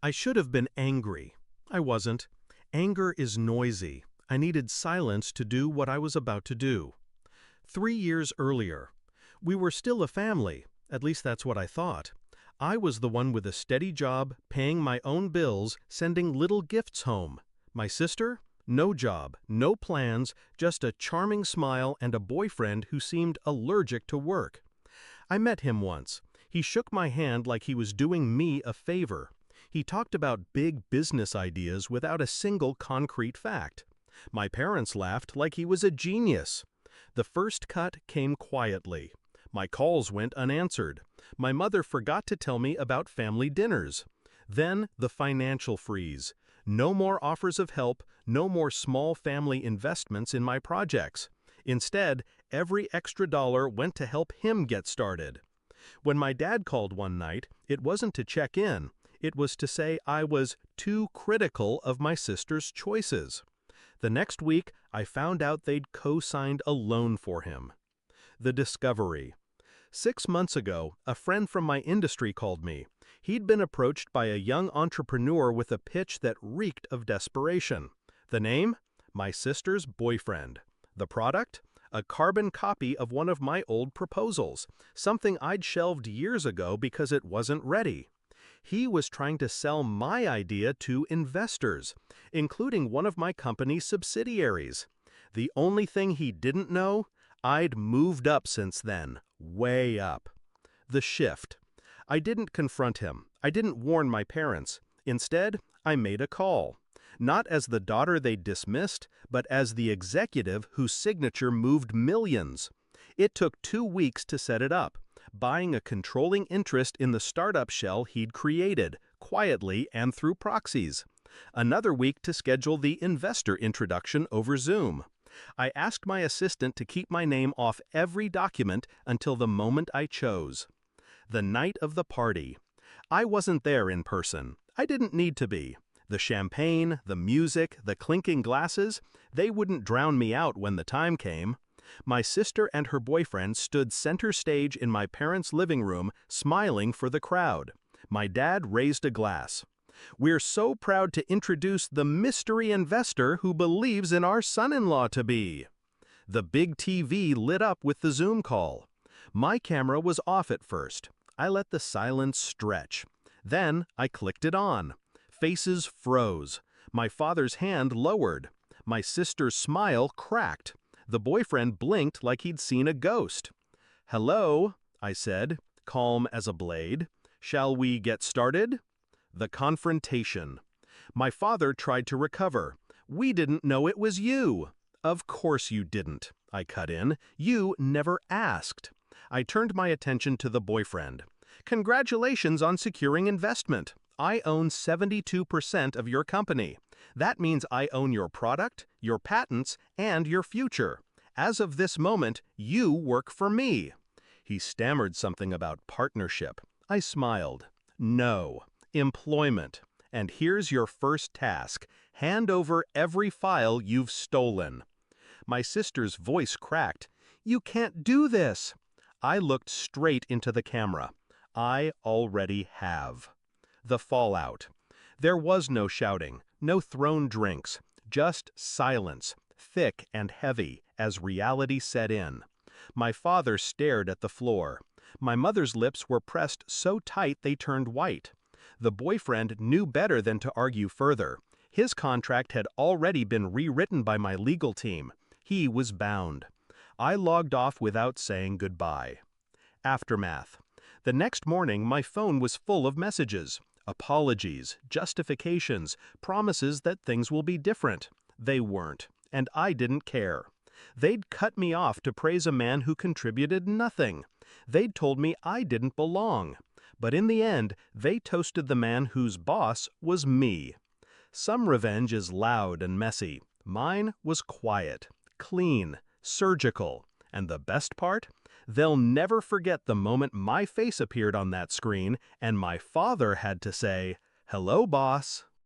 I should have been angry. I wasn't. Anger is noisy. I needed silence to do what I was about to do. 3 years earlier. We were still a family, at least that's what I thought. I was the one with a steady job, paying my own bills, sending little gifts home. My sister? No job, no plans, just a charming smile and a boyfriend who seemed allergic to work. I met him once. He shook my hand like he was doing me a favor. He talked about big business ideas without a single concrete fact. My parents laughed like he was a genius. The first cut came quietly. My calls went unanswered. My mother forgot to tell me about family dinners. Then the financial freeze. No more offers of help, no more small family investments in my projects. Instead, every extra dollar went to help him get started. When my dad called one night, it wasn't to check in. It was to say I was too critical of my sister's choices. The next week, I found out they'd co-signed a loan for him. The discovery. 6 months ago, a friend from my industry called me. He'd been approached by a young entrepreneur with a pitch that reeked of desperation. The name? My sister's boyfriend. The product? A carbon copy of one of my old proposals, something I'd shelved years ago because it wasn't ready. He was trying to sell my idea to investors, including one of my company's subsidiaries. The only thing he didn't know? I'd moved up since then, way up. The shift. I didn't confront him. I didn't warn my parents. Instead, I made a call. Not as the daughter they dismissed, but as the executive whose signature moved millions. It took 2 weeks to set it up, buying a controlling interest in the startup shell he'd created, quietly and through proxies. Another week to schedule the investor introduction over Zoom. I asked my assistant to keep my name off every document until the moment I chose. The night of the party. I wasn't there in person. I didn't need to be. The champagne, the music, the clinking glasses, they wouldn't drown me out when the time came. My sister and her boyfriend stood center stage in my parents' living room, smiling for the crowd. My dad raised a glass. We're so proud to introduce the mystery investor who believes in our son-in-law-to-be. The big TV lit up with the Zoom call. My camera was off at first. I let the silence stretch. Then I clicked it on. Faces froze. My father's hand lowered. My sister's smile cracked. The boyfriend blinked like he'd seen a ghost. "Hello," I said, calm as a blade. "Shall we get started?" The confrontation. My father tried to recover. "We didn't know it was you." "Of course you didn't," I cut in. "You never asked." I turned my attention to the boyfriend. "Congratulations on securing investment. I own 72% of your company. That means I own your product, your patents, and your future. As of this moment, you work for me." He stammered something about partnership. I smiled. "No. Employment. And here's your first task. Hand over every file you've stolen." My sister's voice cracked. "You can't do this." I looked straight into the camera. I already have. The fallout. There was no shouting, no thrown drinks, just silence, thick and heavy, as reality set in. My father stared at the floor. My mother's lips were pressed so tight they turned white. The boyfriend knew better than to argue further. His contract had already been rewritten by my legal team. He was bound. I logged off without saying goodbye. Aftermath. The next morning, my phone was full of messages. Apologies, justifications, promises that things will be different. They weren't, and I didn't care. They'd cut me off to praise a man who contributed nothing. They'd told me I didn't belong. But in the end, they toasted the man whose boss was me. Some revenge is loud and messy. Mine was quiet, clean, surgical. And the best part? They'll never forget the moment my face appeared on that screen and my father had to say, "Hello, boss."